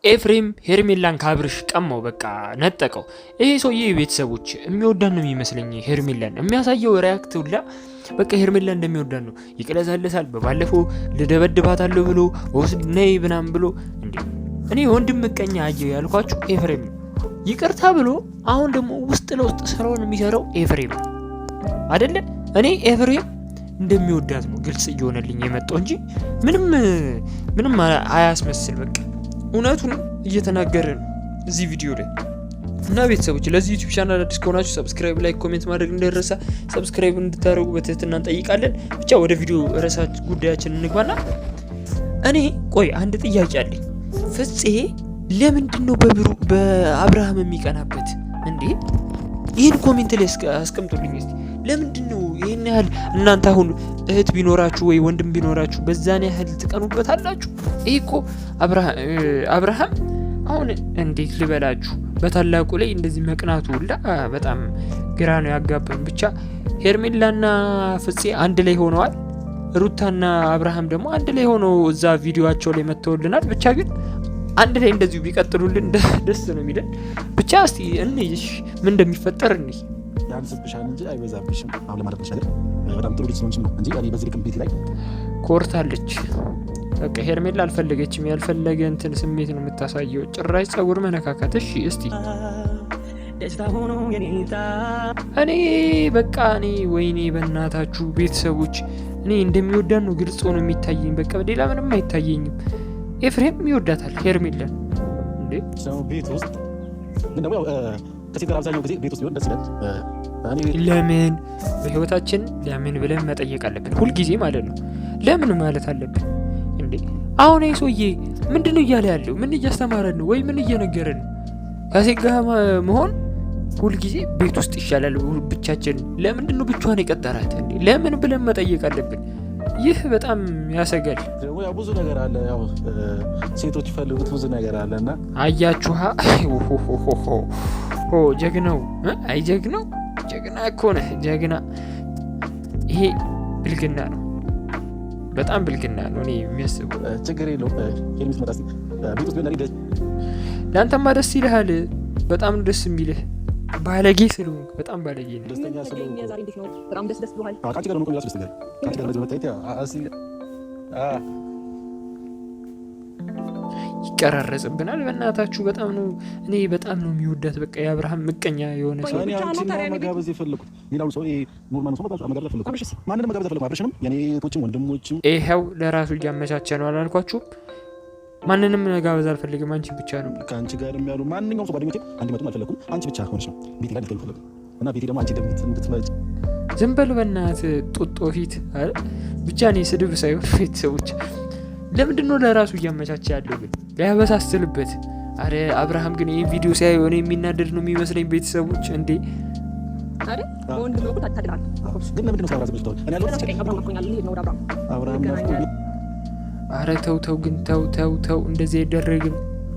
ኤፍሬም ሄርሜላን ካብርሽ ቀማው፣ በቃ ነጠቀው። ይሄ ሰውዬ ቤተሰቦች የሚወዳን ነው የሚመስለኝ። ሄርሜላን የሚያሳየው ሪያክት ሁላ በቃ ሄርሜላን እንደሚወዳን ነው። ይቅለዛለሳል። በባለፈው ልደበድባታለሁ ብሎ ወስድ ነይ ብናም ብሎ እንዴ! እኔ ወንድም ምቀኛ አየው ያልኳችሁ ኤፍሬም ነው። ይቅርታ ብሎ አሁን ደግሞ ውስጥ ለውስጥ ስራውን የሚሰራው ኤፍሬም አይደለ? እኔ ኤፍሬም እንደሚወዳት ነው ግልጽ እየሆነልኝ የመጣው እንጂ ምንም አያስመስል። በቃ እውነቱን እየተናገረ ነው እዚህ ቪዲዮ ላይ። እና ቤተሰቦች ለዚህ ዩቲዩብ ቻናል አዲስ ከሆናችሁ ሰብስክራይብ፣ ላይክ፣ ኮሜንት ማድረግ እንዳይረሳ። ሰብስክራይብ እንድታደርጉ በትህትና እንጠይቃለን። ብቻ ወደ ቪዲዮ ርዕሳችን ጉዳያችን እንግባና እኔ ቆይ አንድ ጥያቄ አለኝ። ፍፄ ለምንድን ነው በአብርሃም የሚቀናበት እንዴ? ይህን ኮሜንት ላይ አስቀምጡልኝ እስቲ። ለምንድን ነው ይህን ያህል እናንተ አሁን እህት ቢኖራችሁ ወይ ወንድም ቢኖራችሁ በዛን ያህል ትቀኑበታላችሁ? ይህ እኮ አብርሃም አሁን እንዴት ልበላችሁ በታላቁ ላይ እንደዚህ መቅናቱ ሁላ በጣም ግራ ነው ያጋባኝ። ብቻ ሄርሜላና ፍፄ አንድ ላይ ሆነዋል። ሩታና አብርሃም ደግሞ አንድ ላይ ሆነው እዛ ቪዲዮአቸው ላይ መተውልናል። ብቻ ግን አንድ ላይ እንደዚሁ ቢቀጥሉልን ደስ ነው የሚለን። ብቻ እስቲ እንይሽ ምን እንደሚፈጠር እንይ። ያንስብሻል እንጂ አይበዛብሽም። አሁን ለማለት ነው በጣም ጥሩ ልጅ ነው እንጂ እኔ በዚህ ልክ ቤት ላይ ኮርታለች። በቃ ሄርሜላ አልፈለገችም። ያልፈለገ እንትን ስሜት ነው የምታሳየው። ጭራሽ ጸጉር መነካካት። እሺ እስቲ እኔ በቃ እኔ ወይኔ በእናታችሁ ቤተሰቦች እኔ እንደሚወዳን ነው ግልጽ ሆኖ የሚታየኝ። በቃ ሌላ ምንም አይታየኝም። ኤፍሬም ይወዳታል ሄርሜላን እንዴ ሰው ቤት ውስጥ ግን ደግሞ ከሴት ጋር አብዛኛው ጊዜ ቤት ውስጥ ቢሆን ደስ ይላል። ለምን በህይወታችን ለምን ብለን መጠየቅ አለብን ሁልጊዜ ማለት ነው። ለምን ማለት አለብን እንዴ? አሁን ይሄ ሰውዬ ምንድነው እያለ ያለው? ምን እያስተማረን ነው? ወይ ምን እየነገረን ነው? ከሴት ጋር መሆን ሁልጊዜ ቤት ውስጥ ይሻላል ብቻችን። ለምንድነው ብቻዋን የቀጠራት እንዴ? ለምን ብለን መጠየቅ አለብን። ይህ በጣም ያሰጋል። ያው ብዙ ነገር አለ። ያው ሴቶች ይፈልጉት ብዙ ነገር አለና አያችኋ። ጀግናው አይ ጀግና እኮ ነህ ጀግና። ይሄ ብልግና ነው፣ በጣም ብልግና ነው። እኔ የሚያስበው ችግር የለውም። ሄርሜላ መጣስ ቤት ውስጥ ቢሆን ለአንተማ ደስ ይልሃል። በጣም ደስ የሚልህ ባለጌ ስለሆንክ በጣም ባለጌ ነው። ደስተኛ ስለሆንክ ዛሬ እንዴት ነው? በጣም ደስ ብሎሃል? ካንቺ ጋር ነው ቆይላስ ደስተኛ ካንቺ ጋር ነው ታይታ ይቀራረጽብናል። በእናታችሁ በጣም ነው እኔ በጣም ነው የሚወዳት። በቃ የአብርሃም ምቀኛ የሆነ ሰው እኔ አንቺን ነው መጋበዝ የፈለኩት። ሌላው ሰው ኖርማል ሰው በጣም መጋበዝ የፈለኩት ማንንም መጋበዝ የፈለኩት አብርሽንም የኔ እህቶችም ወንድሞችም ይሄው ለራሱ እያመቻቸ ነው አላልኳችሁም? ማንንም መጋበዝ አልፈልግም፣ አንቺ ብቻ ነው። ከአንቺ ጋር የሚያሉ ማንኛውም ሰው ጓደኞቼ አንድ መጥቶ አልፈለኩም። አንቺ ብቻ ሆነሽ ነው ቤቴ ላይ ልትፈልጉ እና ቤቴ ደግሞ አንቺ ደምት እንድትመጪ ዝም በል በእናትህ ጡጦ ፊት ብቻ እኔ ስድብ ሳይሆን ቤተሰቦች ለምንድን ነው ለራሱ እያመቻቸ ያለው ግን ሊያበሳስልበት? አረ አብርሃም ግን ይሄን ቪዲዮ ሲያይ ሆነ የሚናደድ ነው የሚመስለኝ ቤተሰቦች። እንዴ አረ ወንድ ነው ታታድራል። ግን ለምንድን ነው ሳራስ ብቻው እኔ ያለው አብርሃም አቆኛል ይሄ ነው አብርሃም ነው። አረ ተው ግን ተው እንደዚህ አይደረግም።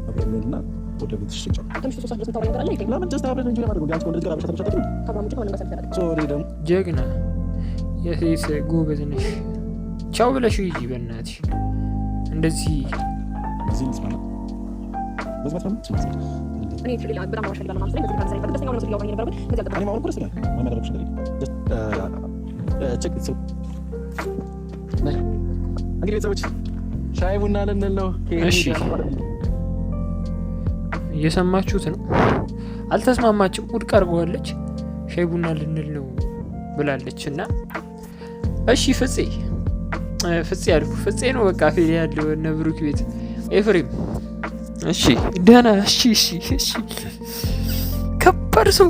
አብርሃምና ወደ ቤት ሽጫ ትንሽ ሶስት ድረስ ታወራ ነገር አለ። ለምን ጀስት አብረን እንጂ ለማድረግ ነው ያንቺ ወንድ ጋር አብረን ተመቻቸን አብርሃም ምን መሰለህ ሶሪ ደግሞ ጀግና የሴት ጎበዝ ነሽ። ቻው ብለሽ ሂጂ በእናትሽ። እንደዚህ እዚህ ልስማና በዚህ ማለት ነው እኔ ፍሪላ በጣም ማሻሻል ለማለት ነው። በዚህ ካንሰር ደስተኛ ሆነ ስለያወራኝ ነበር። ግን ከዛ እኔ ማወቅ ኩርስ ነው ማማደረግሽ ነገር ቼክ ኢትስ እንግዲህ ቤተሰቦች ሻይ ቡና ልንል ነው። እሺ እየሰማችሁት ነው። አልተስማማችም፣ ውድቅ አድርገዋለች። ሻይ ቡና ልንል ነው ብላለች። እና እሺ ፍፄ ያልኩ ፍፄ ነው በቃ ፌል ያለው እነ ብሩክ ቤት ኤፍሬም። እሺ ደህና እሺ ከባድ ሰው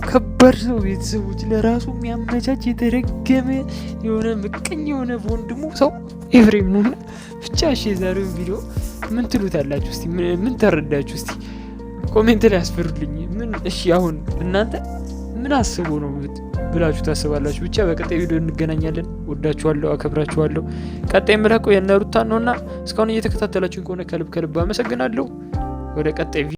ቤተሰቦች ለራሱ የሚያመቻች የተረገመ የሆነ ምቀኝ የሆነ ወንድሙ ሰው ኤፍሬም ነው። ብቻ እሺ የዛሬውን ቪዲዮ ምን ትሉታላችሁ? እስቲ ምን ተረዳችሁ? እስቲ ኮሜንት ላይ አስፈሩልኝ። ምን እሺ አሁን እናንተ ምን አስቡ ነው ብላችሁ ታስባላችሁ? ብቻ በቀጣይ ቪዲዮ እንገናኛለን። ወዳችኋለሁ፣ አከብራችኋለሁ። ቀጣይ ምራቆ የነሩታ ነውና እስካሁን እየተከታተላችሁ ከሆነ ከልብ አመሰግናለሁ። ወደ ቀጣይ